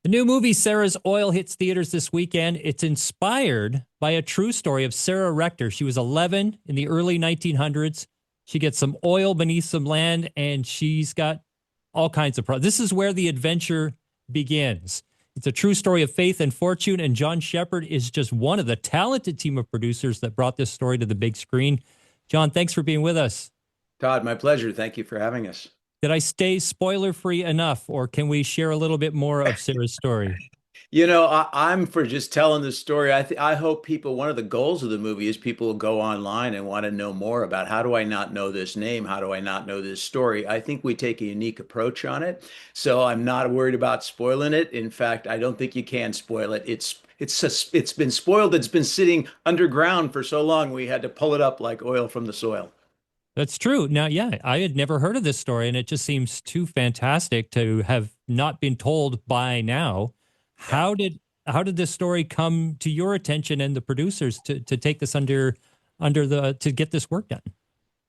The new movie Sarah's Oil hits theaters this weekend. It's inspired by a true story of Sarah Rector. She was 11 in the early 1900s. She gets some oil beneath some land and she's got all kinds of problems. This is where the adventure begins. It's a true story of faith and fortune, and John Shepard is just one of the talented team of producers that brought this story to the big screen. John, thanks for being with us. Todd, my pleasure. Thank you for having us. Did I stay spoiler free enough, or can we share a little bit more of Sarah's story? I'm for just telling the story. I hope people, one of the goals of the movie is people will go online and want to know more about how do I not know this name? How do I not know this story? I think we take a unique approach on it. So I'm not worried about spoiling it. In fact, I don't think you can spoil it. It's been spoiled. It's been sitting underground for so long we had to pull it up like oil from the soil. That's true. Now, yeah, I had never heard of this story, and it just seems too fantastic to have not been told by now. Yeah. How did this story come to your attention and the producers to take this under the to get this work done?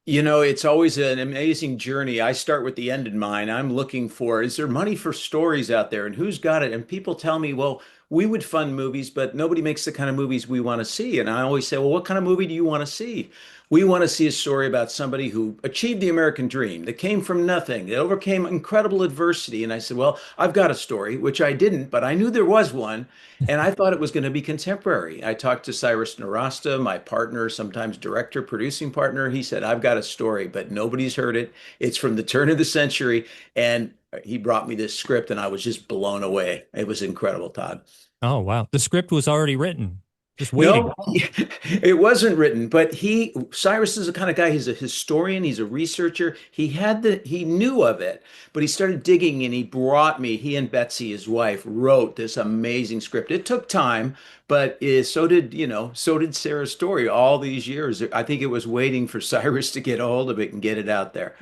It's always an amazing journey. I start with the end in mind. I'm looking for, is there money for stories out there and who's got it? And people tell me, well, we would fund movies, but nobody makes the kind of movies we want to see. And I always say, well, what kind of movie do you want to see? We want to see a story about somebody who achieved the American dream, that came from nothing, that overcame incredible adversity. And I said, well, I've got a story, which I didn't, but I knew there was one. And I thought it was going to be contemporary. I talked to Cyrus Narasta, my partner, sometimes director, producing partner. He said, I've got a story, but nobody's heard it. It's from the turn of the century. And he brought me this script, and I was just blown away. It was incredible, Todd. Oh, wow. The script was already written, just waiting. No, it wasn't written, but Cyrus is the kind of guy, he's a historian, he's a researcher. He knew of it, but he started digging and he and Betsy, his wife, wrote this amazing script. It took time, but so did Sarah's story all these years. I think it was waiting for Cyrus to get a hold of it and get it out there.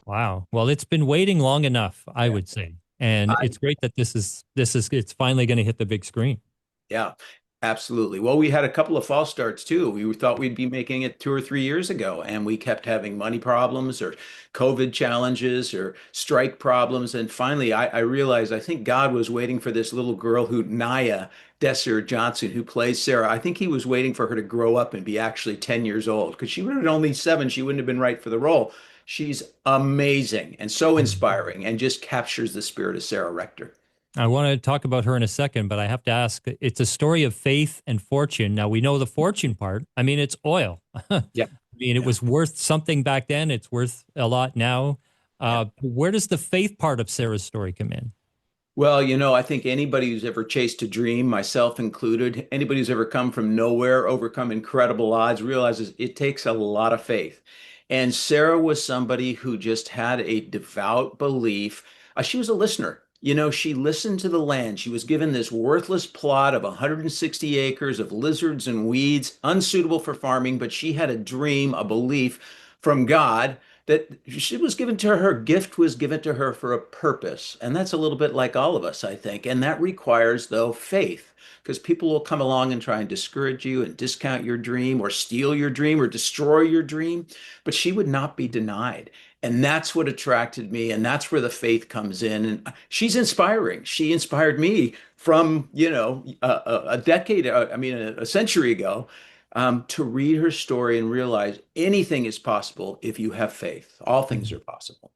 Wow. Well, it's been waiting long enough, I Yeah. would say. And I, it's great that it's finally going to hit the big screen. yeah. Absolutely. Well, we had a couple of false starts too. We thought we'd be making it 2 or 3 years ago, and we kept having money problems or COVID challenges or strike problems. And finally, I realized I think God was waiting for this little girl Naya Desser Johnson, who plays Sarah. I think he was waiting for her to grow up and be actually 10 years old because she would have been only 7. She wouldn't have been right for the role. She's amazing and so inspiring and just captures the spirit of Sarah Rector. I want to talk about her in a second, but I have to ask, it's a story of faith and fortune. Now we know the fortune part. I mean, it's oil. I Yeah. mean, it Yeah. was worth something back then. It's worth a lot now. Yeah. Where does the faith part of Sarah's story come in? Well, I think anybody who's ever chased a dream, myself included, anybody who's ever come from nowhere, overcome incredible odds, realizes it takes a lot of faith. And Sarah was somebody who just had a devout belief. She was a listener. She listened to the land. She was given this worthless plot of 160 acres of lizards and weeds, unsuitable for farming, but she had a dream, a belief from God that she was given to her, her gift was given to her for a purpose. And that's a little bit like all of us, I think. And that requires, though, faith, because people will come along and try and discourage you and discount your dream or steal your dream or destroy your dream. But she would not be denied. And that's what attracted me. And that's where the faith comes in. And she's inspiring. She inspired me from, a decade, a century ago, to read her story and realize anything is possible if you have faith. All things are possible.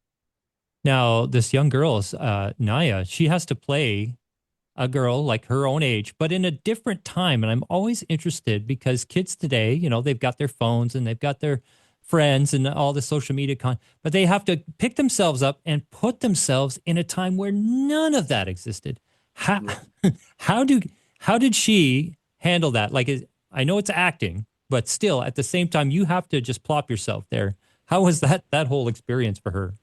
Now, this young girl, Naya, she has to play a girl like her own age, but in a different time. And I'm always interested because kids today, they've got their phones and they've got their friends and all the social media but they have to pick themselves up and put themselves in a time where none of that existed. How Yeah. how do how did she handle that? Like, I know it's acting, but still, at the same time, you have to just plop yourself there. How was that whole experience for her?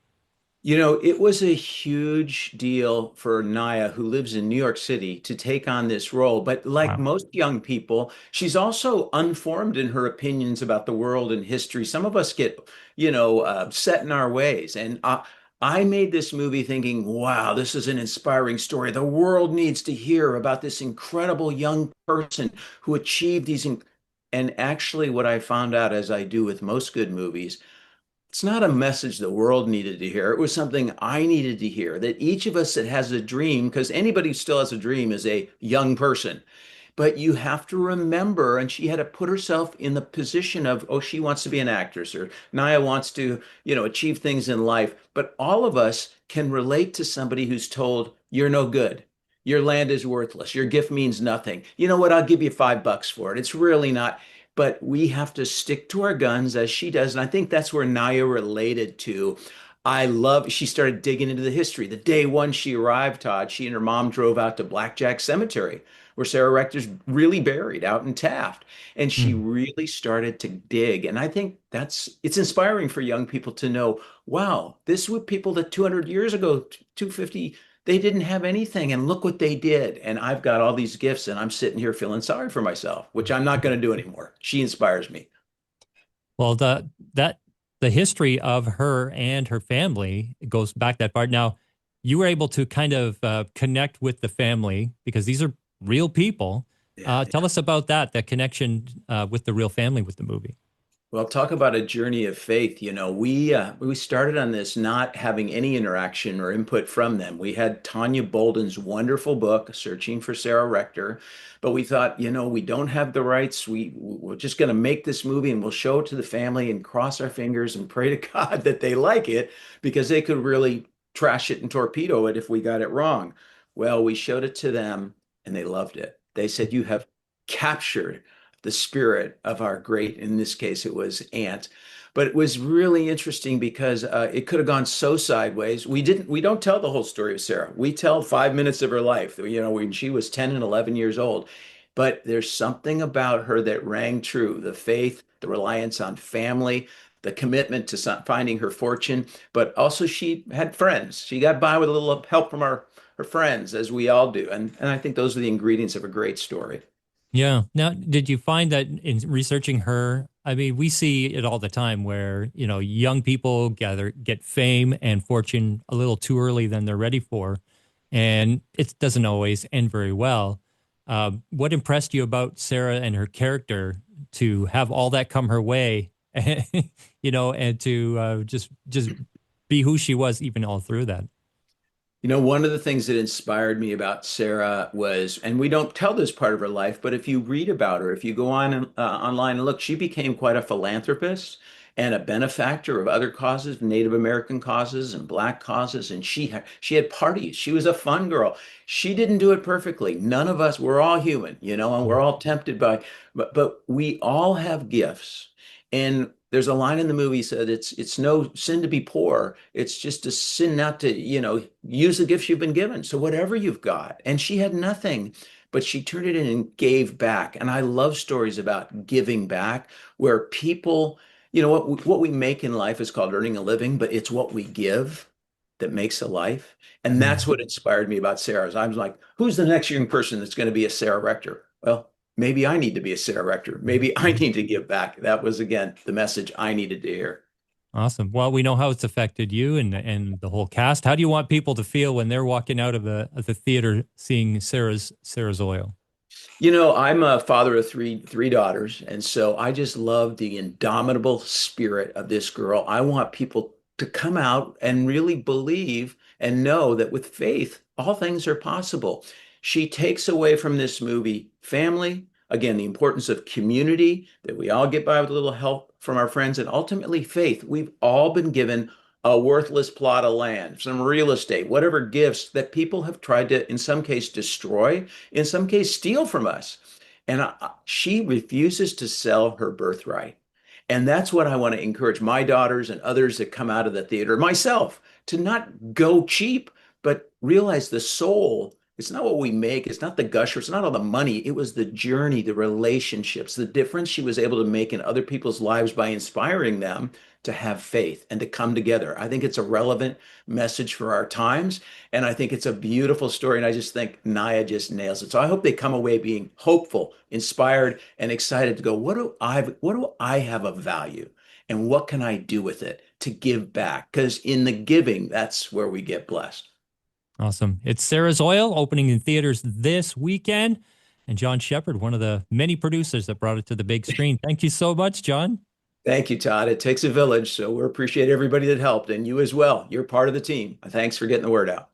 It was a huge deal for Naya, who lives in New York City, to take on this role. But like Wow. most young people, she's also unformed in her opinions about the world and history. Some of us get, set in our ways. And I made this movie thinking, wow, this is an inspiring story. The world needs to hear about this incredible young person who achieved and actually, what I found out, as I do with most good movies, It's not a message the world needed to hear. It was something I needed to hear, that each of us that has a dream, because anybody who still has a dream is a young person, but you have to remember, and she had to put herself in the position of, oh, she wants to be an actress, or Naya wants to, achieve things in life. But all of us can relate to somebody who's told, you're no good. Your land is worthless. Your gift means nothing. You know what? I'll give you $5 for it. It's really not. But we have to stick to our guns as she does. And I think that's where Naya related to. She started digging into the history. The day one she arrived, Todd, she and her mom drove out to Blackjack Cemetery, where Sarah Rector's really buried out in Taft. And she Hmm. really started to dig. And I think it's inspiring for young people to know, wow, this were people that 200 years ago, 250, they didn't have anything. And look what they did. And I've got all these gifts and I'm sitting here feeling sorry for myself, which I'm not going to do anymore. She inspires me. Well, the history of her and her family goes back that far. Now, you were able to kind of connect with the family because these are real people. Yeah. Tell us about that connection with the real family with the movie. Well, talk about a journey of faith. We started on this not having any interaction or input from them. We had Tanya Bolden's wonderful book, Searching for Sarah Rector, but we thought, we don't have the rights. We're just going to make this movie and we'll show it to the family and cross our fingers and pray to God that they like it because they could really trash it and torpedo it if we got it wrong. Well, we showed it to them and they loved it. They said, you have captured the spirit of our great, in this case, it was aunt. But it was really interesting because it could have gone so sideways. We don't tell the whole story of Sarah. We tell 5 minutes of her life, when she was 10 and 11 years old. But there's something about her that rang true, the faith, the reliance on family, the commitment to finding her fortune. But also she had friends. She got by with a little help from her friends, as we all do. And I think those are the ingredients of a great story. Yeah. Now, did you find that in researching her? I mean, we see it all the time where, young people get fame and fortune a little too early than they're ready for. And it doesn't always end very well. What impressed you about Sarah and her character to have all that come her way, and to just be who she was even all through that? One of the things that inspired me about Sarah was, and we don't tell this part of her life, but if you read about her, if you go on online and look, she became quite a philanthropist and a benefactor of other causes, Native American causes and Black causes. And she had parties. She was a fun girl. She didn't do it perfectly. None of us, we're all human, and we're all tempted by, but we all have gifts. And there's a line in the movie said it's no sin to be poor. It's just a sin not to, use the gifts you've been given. So whatever you've got. And she had nothing, but she turned it in and gave back. And I love stories about giving back where people, what we make in life is called earning a living, but it's what we give that makes a life. And that's what inspired me about Sarah's. I was like, who's the next young person that's going to be a Sarah Rector? Well, maybe I need to be a Sarah Rector. Maybe I need to give back. That was, again, the message I needed to hear. Awesome. Well, we know how it's affected you and the whole cast. How do you want people to feel when they're walking out of the theater seeing Sarah's Oil? I'm a father of three daughters, and so I just love the indomitable spirit of this girl. I want people to come out and really believe and know that with faith, all things are possible. She takes away from this movie family, again, the importance of community, that we all get by with a little help from our friends, and ultimately faith. We've all been given a worthless plot of land, some real estate, whatever gifts that people have tried to, in some case, destroy, in some case, steal from us. And she refuses to sell her birthright. And that's what I want to encourage my daughters and others that come out of the theater, myself, to not go cheap, but realize the soul. It's not what we make. It's not the gusher. It's not all the money. It was the journey, the relationships, the difference she was able to make in other people's lives by inspiring them to have faith and to come together. I think it's a relevant message for our times. And I think it's a beautiful story. And I just think Naya just nails it. So I hope they come away being hopeful, inspired, and excited to go, what do I have of value? And what can I do with it to give back? Because in the giving, that's where we get blessed. Awesome. It's Sarah's Oil opening in theaters this weekend. And John Shepard, one of the many producers that brought it to the big screen. Thank you so much, John. Thank you, Todd. It takes a village, so we appreciate everybody that helped, and you as well. You're part of the team. Thanks for getting the word out.